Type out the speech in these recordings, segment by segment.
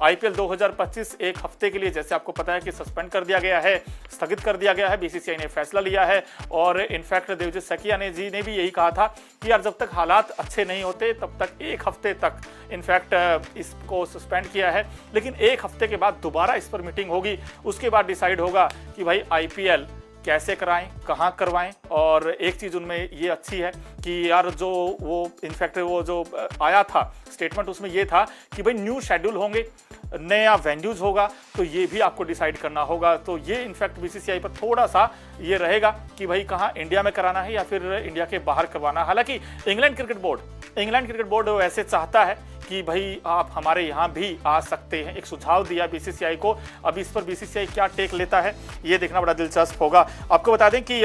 IPL 2025 एक हफ्ते के लिए जैसे आपको पता है कि सस्पेंड कर दिया गया है, स्थगित कर दिया गया है। बीसीसीआई ने फैसला लिया है और इनफैक्ट देवजीत सैकिया जी ने भी यही कहा था कि यार जब तक हालात अच्छे नहीं होते तब तक एक हफ्ते तक इनफैक्ट इसको सस्पेंड किया है, लेकिन एक हफ्ते के बाद दोबारा इस पर मीटिंग होगी। उसके बाद डिसाइड होगा कि भाई आईपीएल कैसे कराएं, कहां करवाएं। और एक चीज उनमें ये अच्छी है कि यार जो वो इनफैक्ट वो जो आया था स्टेटमेंट, उसमें ये था कि भाई न्यू शेड्यूल होंगे, नया वेन्यूज होगा, तो ये भी आपको डिसाइड करना होगा। तो ये इनफैक्ट बीसीसीआई पर थोड़ा सा ये रहेगा कि भाई कहाँ इंडिया में कराना है या फिर इंडिया के बाहर करवाना है। हालांकि इंग्लैंड क्रिकेट बोर्ड वैसे चाहता है कि भाई आप हमारे यहाँ भी आ सकते हैं, एक सुझाव दिया बीसीसीआई को। अब इस पर बीसीसीआई क्या टेक लेता है ये देखना बड़ा दिलचस्प होगा। आपको बता दें कि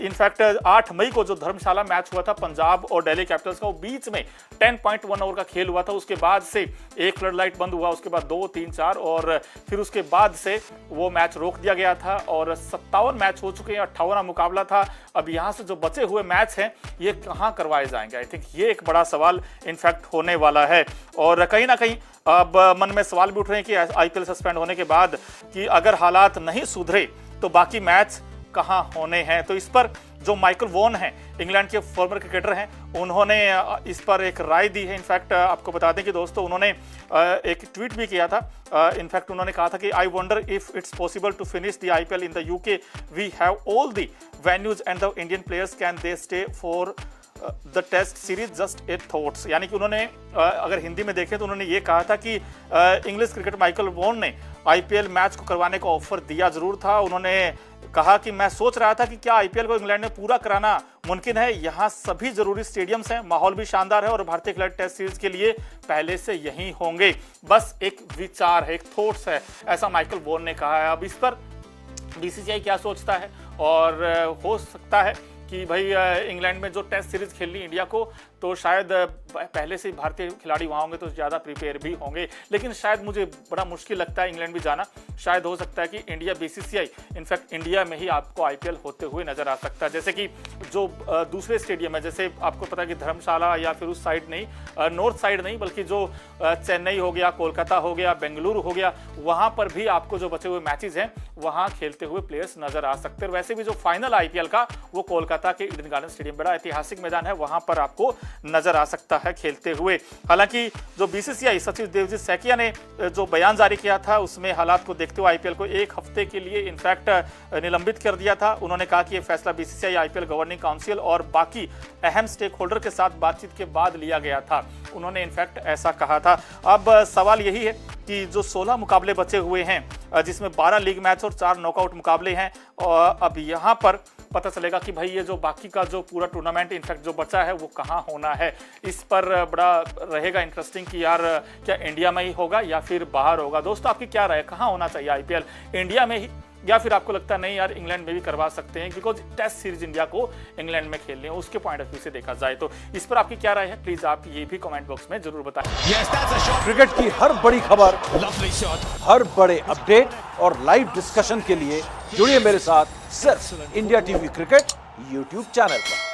इनफैक्ट 8 मई को जो धर्मशाला मैच हुआ था पंजाब और दिल्ली कैपिटल्स का, वो बीच में 10.1 ओवर का खेल हुआ था। उसके बाद से एक फ्लड लाइट बंद हुआ, उसके बाद 2, 3, 4 और फिर उसके बाद से वो मैच रोक दिया गया था और 57 मैच हो चुके हैं, 58वां मुकाबला था। अब यहाँ से जो बचे हुए मैच हैं ये कहाँ करवाए जाएंगे, आई थिंक ये एक बड़ा सवाल इनफैक्ट होने वाला है। और कहीं ना कहीं अब मन में सवाल भी उठ रहे हैं कि आईपीएल सस्पेंड होने के बाद कि अगर हालात नहीं सुधरे तो बाकी मैच कहां होने हैं। तो इस पर जो माइकल वॉन हैं, इंग्लैंड के फॉर्मर क्रिकेटर हैं, उन्होंने इस पर एक राय दी है। इनफैक्ट आपको बता दें कि दोस्तों उन्होंने एक ट्वीट भी किया था। इनफैक्ट उन्होंने कहा था कि I wonder if it's possible to finish the IPL in the UK, we have all the venues and the Indian players can they stay for the test series just at thoughts. यानी कि उन्होंने अगर हिंदी में देखें तो उन्होंने ये कहा था कि इंग्लिश क्रिकेट माइकल वॉन ने आईपीएल मैच को करवाने का ऑफर दिया जरूर था। उन्होंने कहा कि मैं सोच रहा था कि क्या आईपीएल को इंग्लैंड में पूरा कराना मुमकिन है, यहाँ सभी जरूरी स्टेडियम्स हैं, माहौल भी शानदार है और भारतीय खिलाड़ी टेस्ट सीरीज के लिए पहले से यहीं होंगे। बस एक विचार है, एक थॉट्स है, ऐसा माइकल वॉन ने कहा है। अब इस पर बीसीसीआई क्या सोचता है, और हो सकता है कि भाई इंग्लैंड में जो टेस्ट सीरीज खेलनी इंडिया को, तो शायद पहले से भारतीय खिलाड़ी वहाँ होंगे तो ज़्यादा प्रिपेयर भी होंगे। लेकिन शायद मुझे बड़ा मुश्किल लगता है इंग्लैंड भी जाना। शायद हो सकता है कि इंडिया बीसीसीआई इनफैक्ट इंडिया में ही आपको आईपीएल होते हुए नजर आ सकता है। जैसे कि जो दूसरे स्टेडियम है, जैसे आपको पता है कि धर्मशाला या फिर उस साइड नहीं, नॉर्थ साइड नहीं, बल्कि जो चेन्नई हो गया, कोलकाता हो गया, बेंगलुरु हो गया, वहाँ पर भी आपको जो बचे हुए मैचेज हैं वहाँ खेलते हुए प्लेयर्स नजर आ सकते हैं। वैसे भी जो फाइनल आईपीएल का वो कोलकाता के ईडन गार्डन स्टेडियम, बड़ा ऐतिहासिक मैदान है, वहाँ पर आपको नजर आ सकता है खेलते हुए। हालांकि जो बीसीसीआई सचिव देवजीत सैकिया ने जो बयान जारी किया था उसमें हालात को देखते हुए आईपीएल को एक हफ्ते के लिए इनफैक्ट निलंबित कर दिया था। उन्होंने कहा कि यह फैसला बीसीसीआई, आईपीएल गवर्निंग काउंसिल और बाकी अहम स्टेक होल्डर के साथ बातचीत के बाद लिया गया था। उन्होंने इनफैक्ट ऐसा कहा था। अब सवाल यही है कि जो 16 मुकाबले बचे हुए हैं, जिसमें 12 लीग मैच और 4 नॉकआउट मुकाबले हैं, और अब यहाँ पर पता चलेगा कि भाई ये जो बाकी का जो पूरा टूर्नामेंट इनफैक्ट जो बचा है वो कहाँ होना है। इस पर बड़ा रहेगा इंटरेस्टिंग कि यार क्या इंडिया में ही होगा या फिर बाहर होगा। दोस्तों आपकी क्या राय, कहाँ होना चाहिए आईपीएल, इंडिया में ही, या फिर आपको लगता है नहीं यार इंग्लैंड में भी करवा सकते हैं, बिकॉज टेस्ट सीरीज इंडिया को इंग्लैंड में खेलनी है, उसके पॉइंट ऑफ व्यू से देखा जाए तो। इस पर आपकी क्या राय है, प्लीज आप ये भी कमेंट बॉक्स में जरूर बताएं। क्रिकेट की हर बड़ी खबर, हर बड़े अपडेट और लाइव डिस्कशन के लिए जुड़िए मेरे साथ सिर्फ India TV cricket YouTube channel पर।